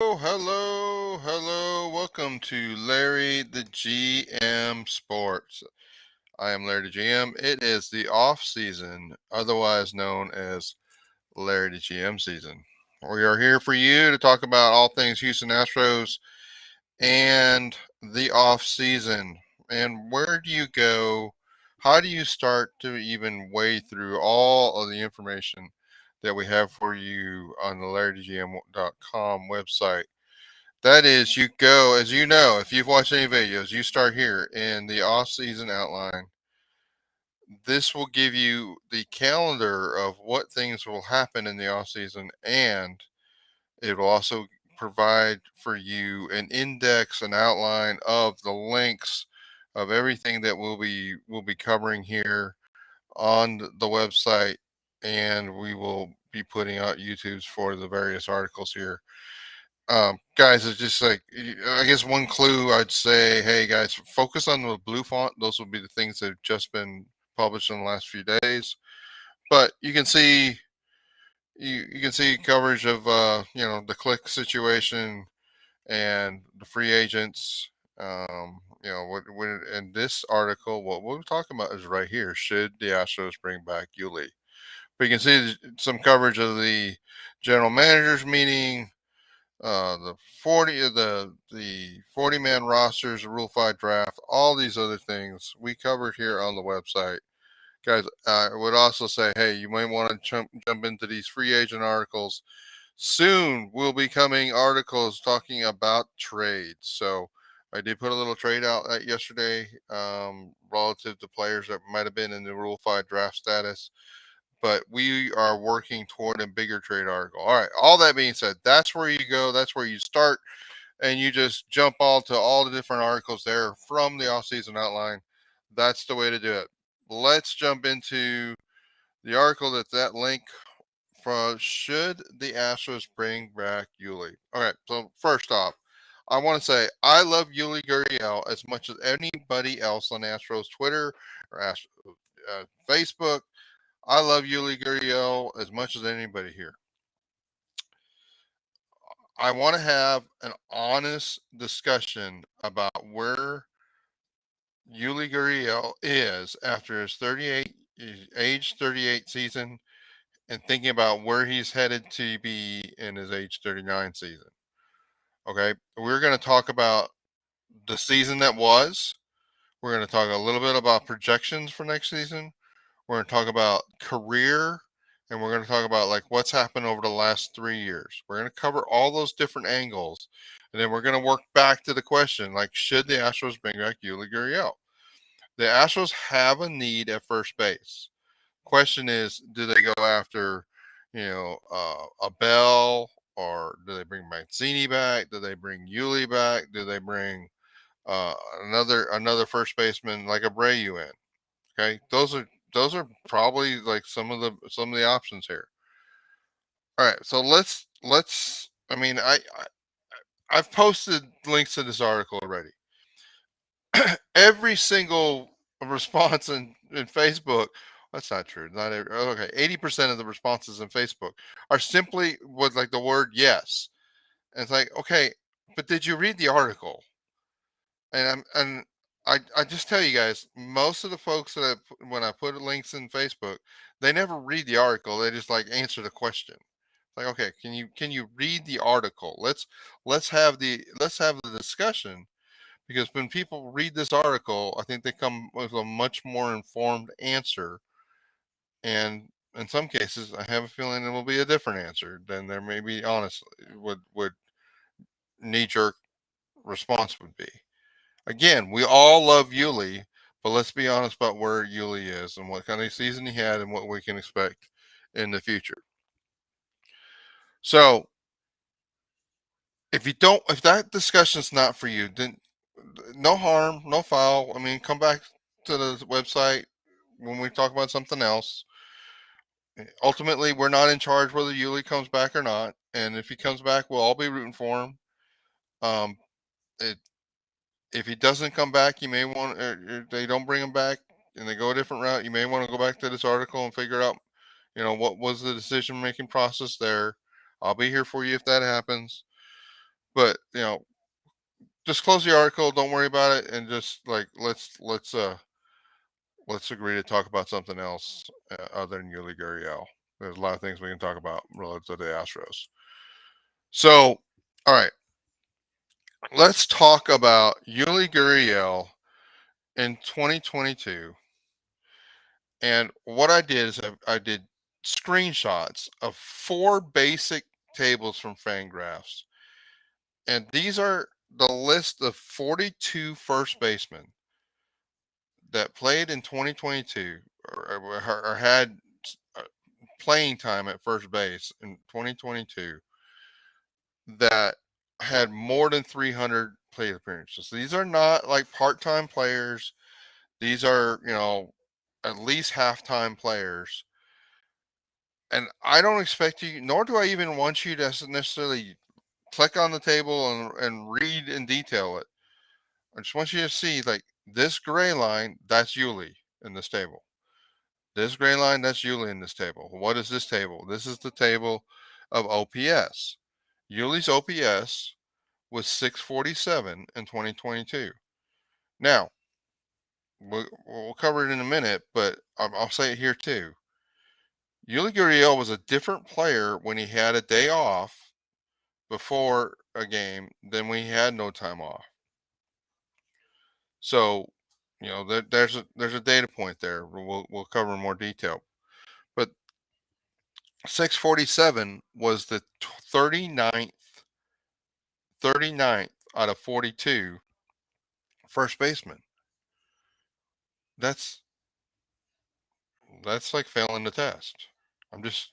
Hello. Welcome to Larry the GM Sports. I am Larry the GM. It is the off season, otherwise known as Larry the GM season. We are here for you to talk about all things Houston Astros and the off season. And where do you go? How do you start to even wade through all of the information that we have for you on the LarryTheGM.com website? That is, you go, as you know, if you've watched any videos, you start here in the off season outline. This will give you the calendar of what things will happen in the off season, and it will also provide for you an index, an outline of the links of everything that we'll be covering here on the website, and we will be putting out YouTubes for the various articles here. Guys, it's just like, I guess one clue I'd say, hey guys, focus on the blue font. Those will be the things that have just been published in the last few days. But you can see coverage of the click situation and the free agents. What in this article, what we're talking about is right here. Should the Astros bring back Yuli? But you can see some coverage of the general managers meeting, the 40 man rosters, the Rule 5 draft, all these other things we covered here on the website. Guys, I would also say, hey, you might want to jump into these free agent articles. Soon will be coming articles talking about trades. So I did put a little trade out yesterday, relative to players that might have been in the Rule 5 draft status, but we are working toward a bigger trade article. All right. All that being said, that's where you go. That's where you start, and you just jump all to all the different articles there from the off-season outline. That's the way to do it. Let's jump into the article that link from should the Astros bring back Yuli. All right. So first off, I want to say I love Yuli Gurriel as much as anybody else on Astros Twitter or Facebook. I love Yuli Gurriel as much as anybody here. I want to have an honest discussion about where Yuli Gurriel is after his age 38 season, and thinking about where he's headed to be in his age 39 season. Okay, we're going to talk about the season that was. We're going to talk a little bit about projections for next season. We're going to talk about career, and we're going to talk about like what's happened over the last 3 years. We're going to cover all those different angles, and then we're going to work back to the question like, should the Astros bring back Yuli Gurriel? The Astros have a need at first base. Question is, do they go after, a Bell, or do they bring Mancini back? Do they bring Yuli back? Do they bring uh, another first baseman like Abreu in? Okay, those are probably like some of the options here. All right, so let's. I mean, I've posted links to this article already. Every single response in Facebook. That's not true. Not every, okay. 80% of the responses in Facebook are simply with like the word yes, and it's like, okay, but did you read the article? And I just tell you guys, most of the folks when I put links in Facebook, they never read the article. They just like answer the question. Like, okay, can you read the article? Let's have the discussion, because when people read this article, I think they come with a much more informed answer, and in some cases, I have a feeling it will be a different answer than there maybe honestly would knee jerk response would be. Again, we all love Yuli, but let's be honest about where Yuli is and what kind of season he had and what we can expect in the future. So, if that discussion's not for you, then no harm, no foul. I mean, come back to the website when we talk about something else. Ultimately, we're not in charge whether Yuli comes back or not, and if he comes back, we'll all be rooting for him. Um, it, if he doesn't come back, you may want, they don't bring him back and they go a different route. You may want to go back to this article and figure out, what was the decision making process there. I'll be here for you if that happens. But just close the article. Don't worry about it, and just like let's agree to talk about something else other than Yuli Gurriel. There's a lot of things we can talk about relative to the Astros. So, all right, let's talk about Yuli Gurriel in 2022. And what I did is I did screenshots of 4 basic tables from Fangraphs. And these are the list of 42 first basemen that played in 2022 or had uh, playing time at first base in 2022 that had more than 300 plate appearances. These are not like part-time players. These are, at least half-time players. And I don't expect you, nor do I even want you to necessarily click on the table and read in detail it. I just want you to see like this gray line, that's Yuli in this table. This gray line, that's Yuli in this table. What is this table? This is the table of OPS. Yuli's OPS was 647 in 2022. Now, we'll cover it in a minute, but I'll say it here too. Yuli Gurriel was a different player when he had a day off before a game than when he had no time off. So, there's a data point there. We'll cover in more detail. But 647 was the 39th out of 42 first baseman. That's like failing the test. I'm just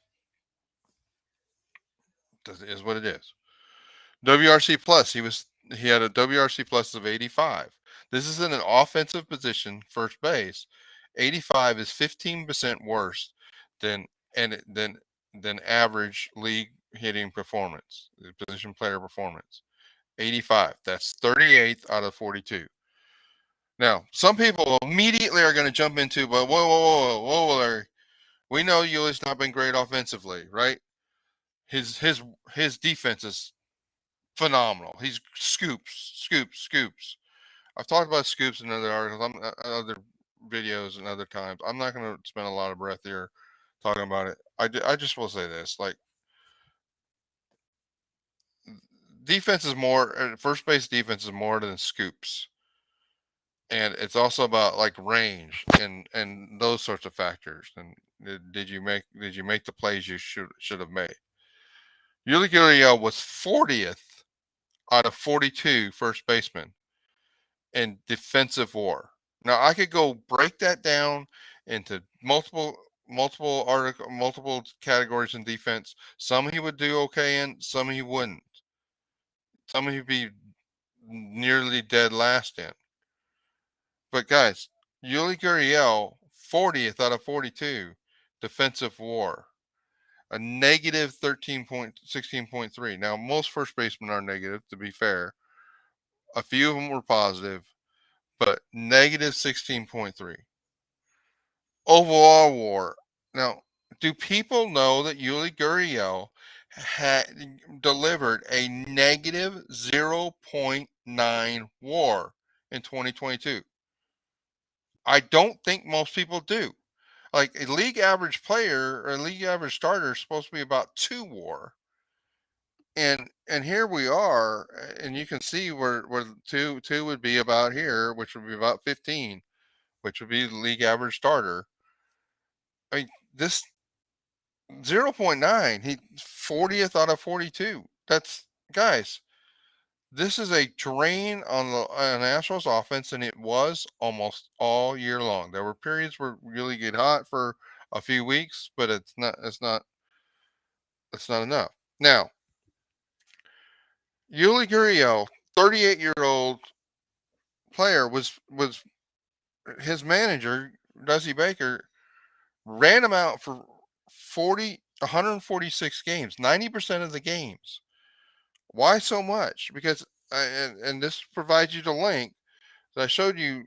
is what it is. WRC plus, he had a WRC plus of 85. This is in an offensive position, first base. 85 is 15% worse than and than average league hitting performance, position player performance. 85. That's 38th out of 42. Now, some people immediately are going to jump into, but whoa, Larry. We know Yuli's not been great offensively, right? His defense is phenomenal. He's scoops. I've talked about scoops in other articles, other videos, and other times. I'm not going to spend a lot of breath here talking about it. I just will say this: like, defense is more. First base defense is more than scoops, and it's also about like range and those sorts of factors. And did you make the plays you should have made? Yuli Gurriel was 40th out of 42 first basemen in defensive WAR. Now I could go break that down into multiple categories in defense. Some he would do okay in, some he wouldn't. Some he'd be nearly dead last in. But guys, Yuli Gurriel, 40th out of 42 defensive WAR, a negative 16.3. Now most first basemen are negative, to be fair. A few of them were positive, but negative 16.3. Overall WAR. Now, do people know that Yuli Gurriel had delivered a negative 0.9 WAR in 2022? I don't think most people do. Like a league average player or a league average starter is supposed to be about 2 WAR. And here we are, and you can see where two would be about here, which would be about 15, which would be the league average starter. I mean, this 0.9, he 40th out of 42. That's guys. This is a drain on the Astros offense, and it was almost all year long. There were periods where really get hot for a few weeks, but it's not enough. Now, Yuli Gurriel, 38-year-old player, was his manager, Dusty Baker, ran him out for 146 games, 90% of the games. Why so much? Because and this provides you the link that I showed you.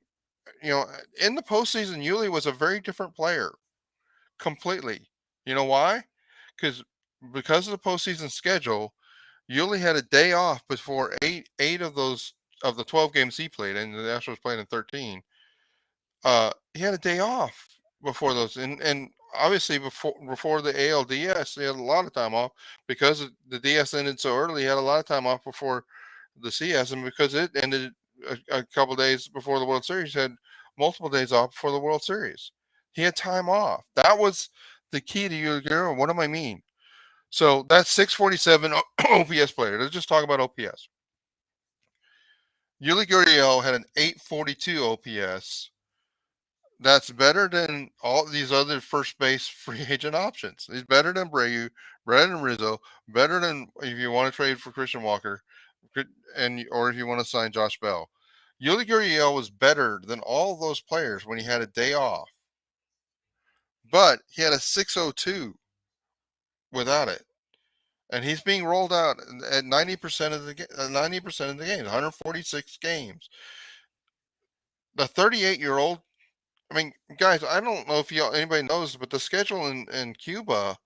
In the postseason, Yuli was a very different player, completely. You know why? Because of the postseason schedule, Yuli had a day off before eight of those of the 12 games he played, and the Astros played in 13. He had a day off before those, and obviously before the ALDS, he had a lot of time off because the DS ended so early. He had a lot of time off before the CS, and because it ended a couple days before the World Series, he had multiple days off before the World Series. He had time off. That was the key to your. What do I mean? So that's 647 OPS player. Let's just talk about OPS. Yuli Gurriel had an 842 OPS. That's better than all these other first base free agent options. He's better than Brayu, better than Rizzo, better than if you want to trade for Christian Walker, and or if you want to sign Josh Bell. Yuli Gurriel was better than all those players when he had a day off, but he had a 602 without it, and he's being rolled out at 90% of the 90% of the games, 146 games. The 38-year-old. I mean, guys, I don't know if anybody knows, but the schedule in Cuba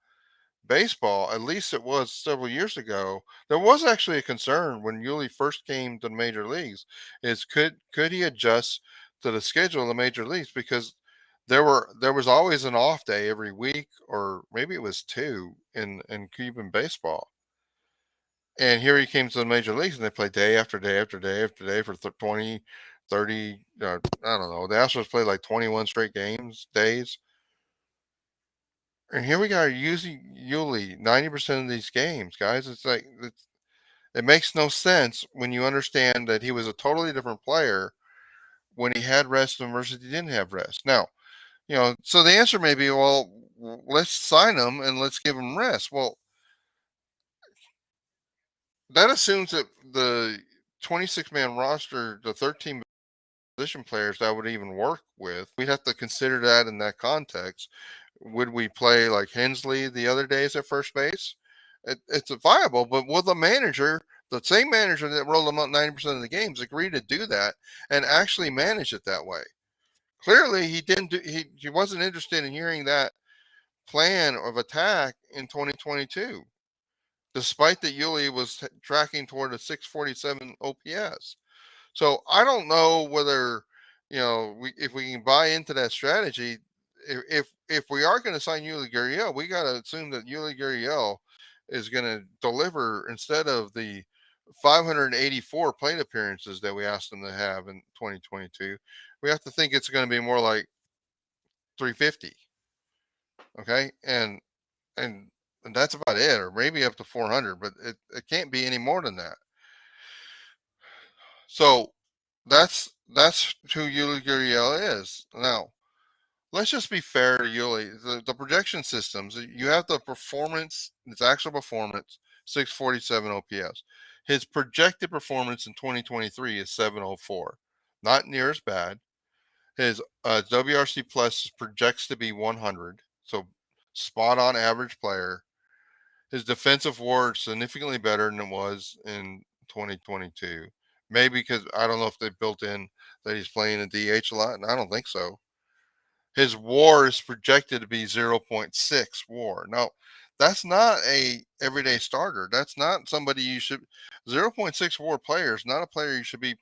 baseball, at least it was several years ago, there was actually a concern when Yuli first came to the major leagues, is could he adjust to the schedule of the major leagues, because there was always an off day every week, or maybe it was two in Cuban baseball. And here he came to the major leagues, and they play day after day after day after day for 20, 30, I don't know. The Astros played like 21 straight days. And here we are using Yuli 90% of these games, guys. It's like it makes no sense when you understand that he was a totally different player when he had rest versus he didn't have rest. Now, so the answer may be, well, let's sign him and let's give him rest. Well, that assumes that the 26-man roster, the 13 position players that would even work with, we'd have to consider that in that context. Would we play like Hensley the other days at first base? It's viable, but will the same manager that rolled them out 90% of the games, agree to do that and actually manage it that way? Clearly, he didn't. He wasn't interested in hearing that plan of attack in 2022, despite that Yuli was tracking toward a 647 OPS. So I don't know whether if we can buy into that strategy. If we are going to sign Yuli Gurriel, we got to assume that Yuli Gurriel is going to deliver instead of the 584 plate appearances that we asked him to have in 2022. We have to think it's going to be more like 350. Okay, and that's about it, or maybe up to 400, but it can't be any more than that. So that's who Yuli Gurriel is. Now, let's just be fair to Yuli. The projection systems, you have the performance, his actual performance, 647 OPS. His projected performance in 2023 is 704. Not near as bad. His WRC plus projects to be 100. So spot on average player. His defensive WAR is significantly better than it was in 2022. Maybe because I don't know if they built in that he's playing a DH a lot, and I don't think so. His WAR is projected to be 0.6 WAR. Now, that's not a everyday starter. That's not somebody you should 0.6 WAR player is not a player you should be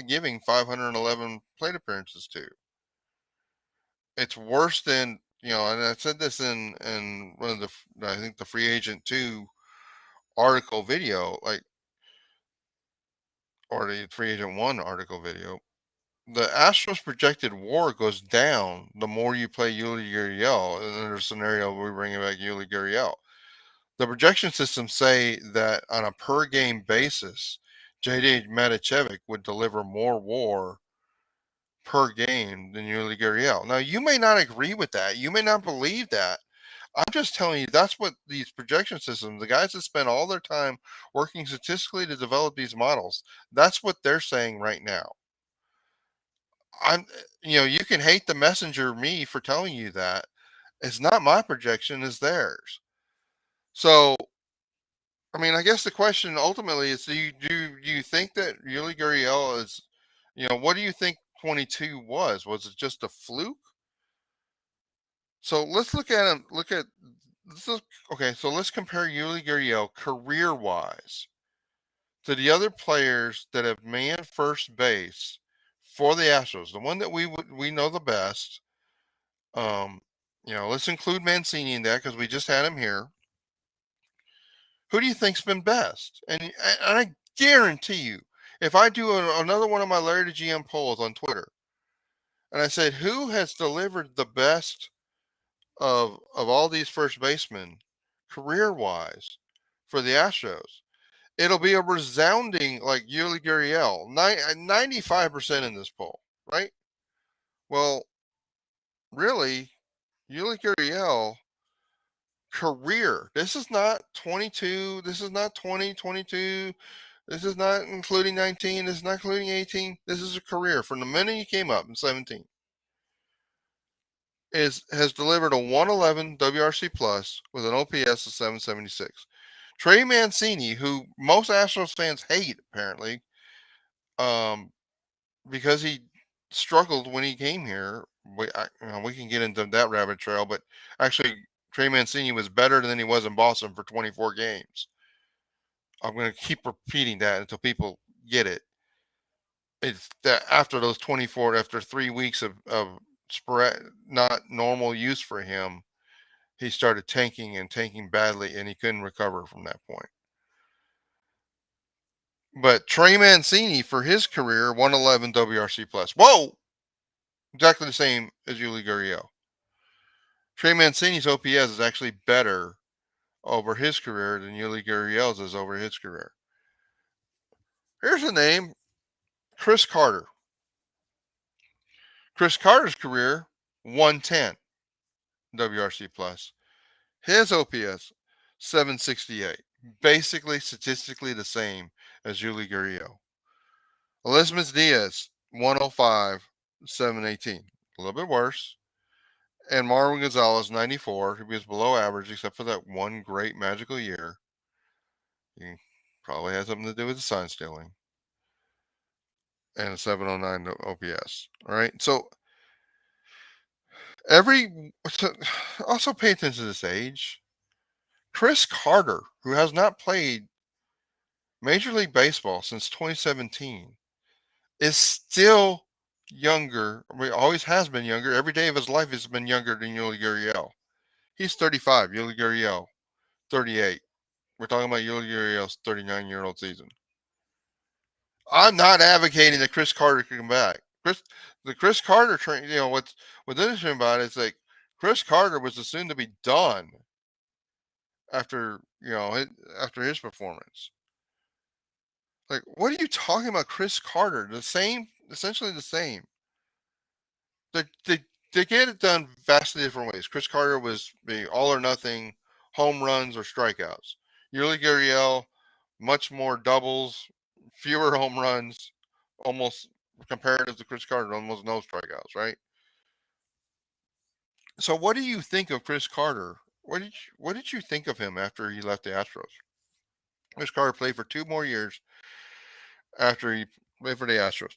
giving 511 plate appearances to. It's worse than, and I said this in one of I think the free agent 2 article video, or the free agent 1 article video. The Astros projected WAR goes down the more you play Yuli Gurriel. In a scenario, we bring back Yuli Gurriel. The projection systems say that on a per game basis, JD Maticevic would deliver more WAR per game than Yuli Gurriel. Now, you may not agree with that. You may not believe that. I'm just telling you, that's what these projection systems, the guys that spend all their time working statistically to develop these models, that's what they're saying right now. You can hate the messenger, me, for telling you that. It's not my projection, it's theirs. So, I mean, I guess the question ultimately is, do you think that Yuli Gurriel is, what do you think 22 was? Was it just a fluke? So let's look at him. Look at Okay, so let's compare Yuli Gurriel career-wise to the other players that have manned first base for the Astros. The one that we know the best. Um, let's include Mancini in that because we just had him here. Who do you think's been best? And I guarantee you, if I do another one of my Larry the GM polls on Twitter, and I said who has delivered the best of all these first basemen career wise for the Astros, it'll be a resounding like Yuli Gurriel, 95% in this poll, right? Well, really, Yuli Gurriel career. This is not 22. This is not 2022. This is not including 19. This is not including 18. This is a career from the minute he came up in 17. Has delivered a 111 WRC plus with an OPS of 776. Trey Mancini, who most Astros fans hate apparently, um, because he struggled when he came here. We can get into that rabbit trail, but actually, Trey Mancini was better than he was in Boston for 24 games. I'm going to keep repeating that until people get it. It's that after those 24, after 3 weeks of not normal use for him, he started tanking and tanking badly, and he couldn't recover from that point. But Trey Mancini for his career, 111 WRC plus. Whoa! Exactly the same as Yuli Gurriel. Trey Mancini's OPS is actually better over his career than Yuli Gurriel's is over his career. Here's a name, Chris Carter. Chris Carter's career, 110 WRC plus. His OPS, 768. Basically, statistically the same as Yuli Gurriel. Elizabeth Diaz, 105, 718. A little bit worse. And Marwin Gonzalez, 94. He was below average except for that one great magical year. He probably had something to do with the sign stealing. And a 709 OPS. All right. So also pay attention to this age. Chris Carter, who has not played Major League Baseball since 2017, is still younger. I mean, always has been younger. Every day of his life has been younger than Yuli Gurriel. He's 35. Yuli Gurriel, 38. We're talking about Yuli Gurriel's 39-year-old season. I'm not advocating that Chris Carter can come back. The Chris Carter train. What's interesting about it is like Chris Carter was assumed to be done after after his performance. Like, what are you talking about, Chris Carter? The same, essentially the same. They get it done vastly different ways. Chris Carter was the all or nothing, home runs or strikeouts. Yuli Gurriel, much more doubles, fewer home runs, almost comparative to Chris Carter, almost no strikeouts, right? So, what do you think of Chris Carter? What did you think of him after he left the Astros? Chris Carter played for 2 more years after he played for the Astros.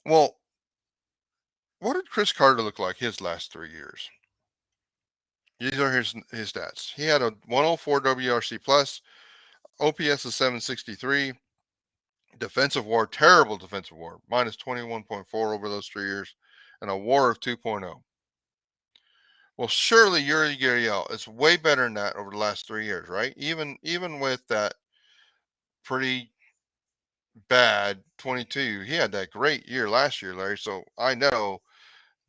Well, what did Chris Carter look like his last 3 years? These are his stats. He had a 104 WRC plus, OPS of 763, defensive WAR, terrible defensive WAR, minus 21.4 over those 3 years, and a WAR of 2.0. Well, surely Yuri Gurriel is way better than that over the last 3 years, right? Even with that pretty bad 22, he had that great year last year, Larry. So I know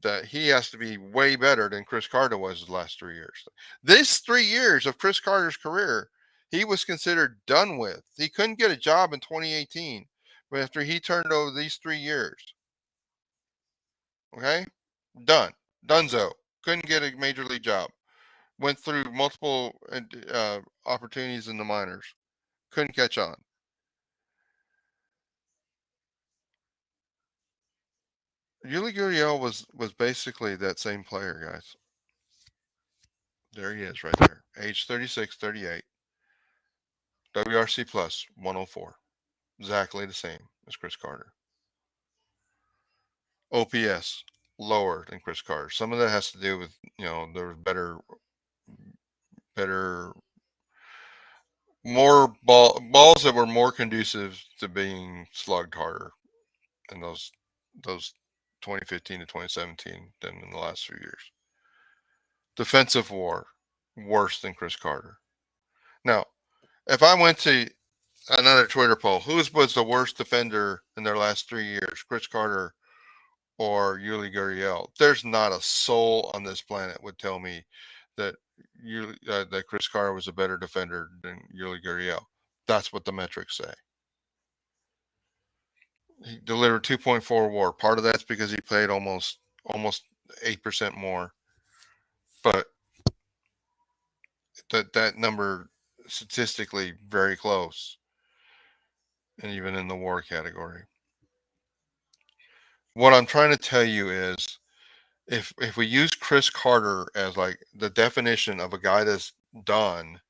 that he has to be way better than Chris Carter was the last 3 years. This 3 years of Chris Carter's career, he was considered done with. He couldn't get a job in 2018, but after he turned over these 3 years, okay, done, donezo. Couldn't get a major league job. Went through multiple opportunities in the minors. Couldn't catch on. Yuli Gurriel was basically that same player, guys. There he is right there. Age 36, 38. WRC plus 104. Exactly the same as Chris Carter. OPS lower than Chris Carter. Some of that has to do with, there was better better, more balls that were more conducive to being slugged harder in those 2015 to 2017 than in the last few years. Defensive WAR worse than Chris Carter. Now, if I went to another Twitter poll, whose was the worst defender in their last 3 years, Chris Carter or Yuli Gurriel? There's not a soul on this planet would tell me that that Chris Carter was a better defender than Yuli Gurriel. That's what the metrics say. He delivered 2.4 WAR. Part of that's because he played almost 8% more, but that number statistically very close, and even in the WAR category. What I'm trying to tell you is, if we use Chris Carter as like the definition of a guy that's done,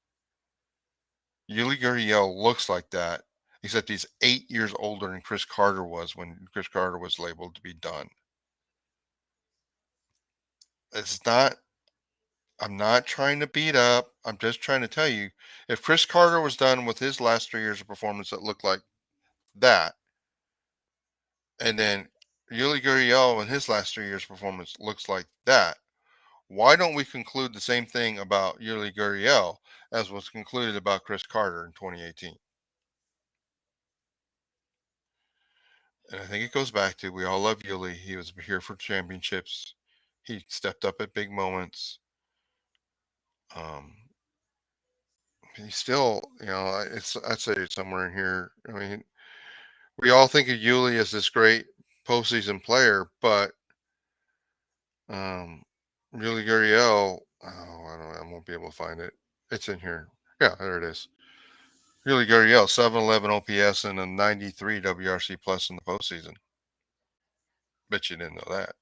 Yuli Gurriel looks like that, except he's 8 years older than Chris Carter was when Chris Carter was labeled to be done. It's not. I'm not trying to beat up. I'm just trying to tell you, if Chris Carter was done with his last 3 years of performance that looked like that, and then Yuli Gurriel in his last 3 years performance looks like that, why don't we conclude the same thing about Yuli Gurriel as was concluded about Chris Carter in 2018? And I think it goes back to, we all love Yuli. He was here for championships. He stepped up at big moments. He's still, I'd say it's somewhere in here. I mean, we all think of Yuli as this great postseason player, but Yuli Gurriel, I won't be able to find it. It's in here. Yeah, there it is. Yuli Gurriel, 711 OPS and a 93 WRC plus in the postseason. Bet you didn't know that.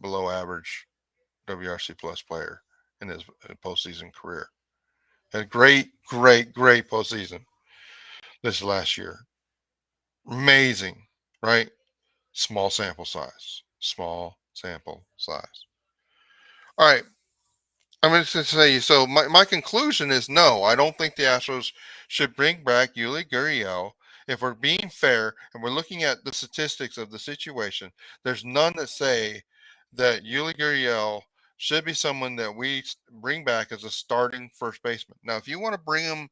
Below average WRC plus player in his postseason career. Had a great postseason this last year. Amazing, right? Small sample size. Small sample size. All right. I'm going to say, so my conclusion is no, I don't think the Astros should bring back Yuli Gurriel. If we're being fair and we're looking at the statistics of the situation, there's none that say that Yuli Gurriel should be someone that we bring back as a starting first baseman. Now, if you want to bring him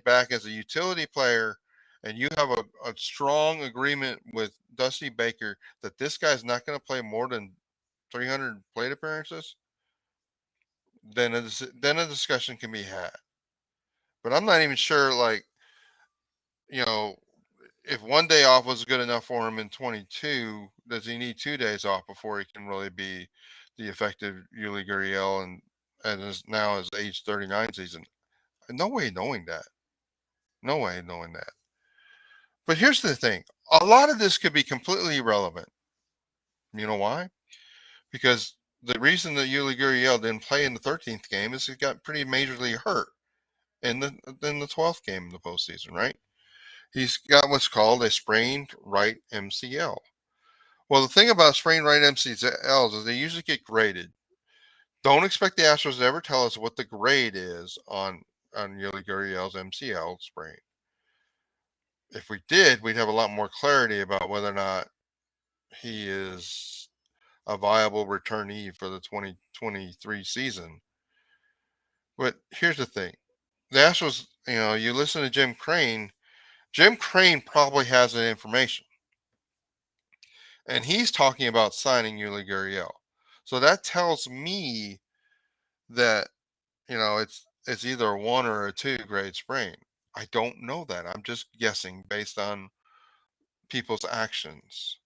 back as a utility player and you have a strong agreement with Dusty Baker that this guy's not going to play more than 300 plate appearances, then a discussion can be had. But I'm not even sure, like, you know, if one day off was good enough for him in 22, does he need 2 days off before he can really be the effective Yuli Gurriel and is now his age 39 season? No way knowing that. No way knowing that. But here's the thing. A lot of this could be completely irrelevant. You know why? Because the reason that Yuli Gurriel didn't play in the 13th game is he got pretty majorly hurt in the 12th game of the postseason, right? He's got what's called a sprained right MCL. Well, the thing about sprained right MCLs is they usually get graded. Don't expect the Astros to ever tell us what the grade is on Yuli Gurriel's MCL sprain. If we did, we'd have a lot more clarity about whether or not he is a viable returnee for the 2023 season. But here's the thing. The Astros, you listen to Jim Crane probably has that information. And he's talking about signing Yuli Gurriel. So that tells me that, it's either a 1 or a 2 grade sprain. I don't know that. I'm just guessing based on people's actions.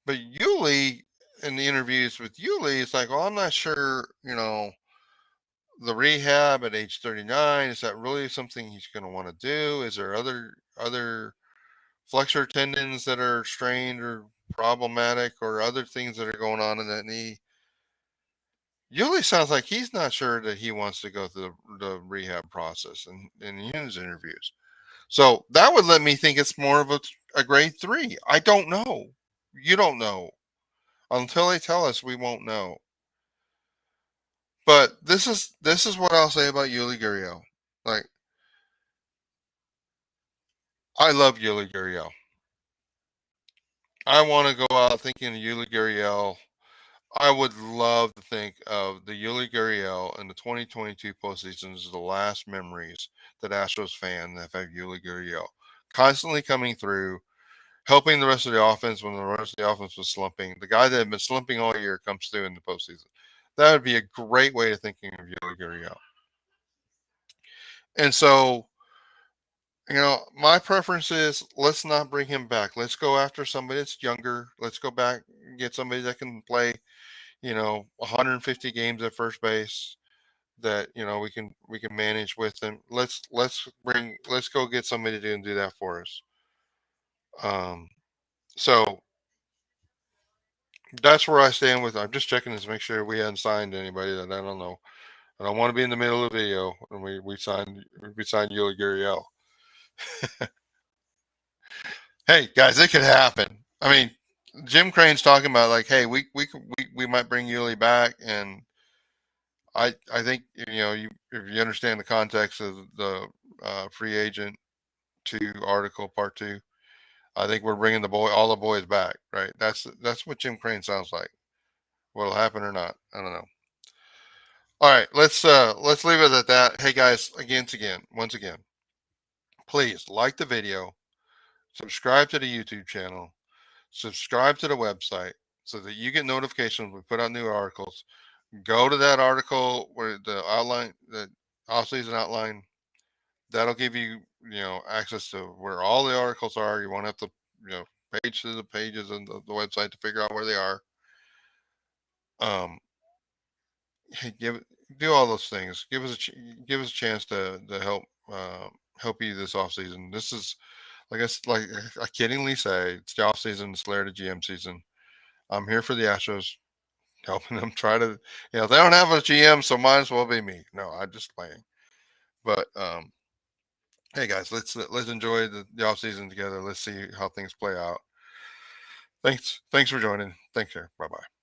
But Yuli, in the interviews with Yuli, it's like, I'm not sure, the rehab at age 39, is that really something he's going to want to do? Is there other flexor tendons that are strained or problematic, or other things that are going on in that knee? Yuli sounds like he's not sure that he wants to go through the rehab process in his interviews. So that would let me think it's more of a grade 3. I don't know. You don't know. Until they tell us, we won't know. But this is what I'll say about Yuli Gurriel. Like, I love Yuli Gurriel. I want to go out thinking of Yuli Gurriel. I would love to think of the Yuli Gurriel in the 2022 postseason as the last memories that Astros fans have had Yuli Gurriel constantly coming through, helping the rest of the offense when the rest of the offense was slumping. The guy that had been slumping all year comes through in the postseason. That would be a great way of thinking of Yuli Gurriel. And so, my preference is let's not bring him back. Let's go after somebody that's younger. Let's go back and get somebody that can play, 150 games at first base that we can manage with them. Let's go get somebody to do that for us. Um, so that's where I stand with. I'm just checking to make sure we hadn't signed anybody that I don't know. I don't want to be in the middle of the video when we signed Yuli Gurriel. Hey guys, it could happen. I mean, Jim Crane's talking about like, hey, we might bring Yuli back, and I think if you understand the context of the free agent article part two, I think we're bringing all the boys back, right? That's what Jim Crane sounds like. What'll happen or not, I don't know. All right, let's leave it at that. Hey guys, once again, please like the video, subscribe to the YouTube channel, subscribe to the website so that you get notifications when we put out new articles. Go to that article where the off-season outline. That'll give you access to where all the articles are. You won't have to page through the pages on the website to figure out where they are. Um, hey, do all those things. Give us a chance to help you this off season. This is like I kiddingly say it's the off season. It's later to GM season. I'm here for the Astros, helping them try to. They don't have a GM, so might as well be me. No, I'm just playing. But hey guys, let's enjoy the off season together. Let's see how things play out. Thanks for joining. Thanks, care. Bye bye.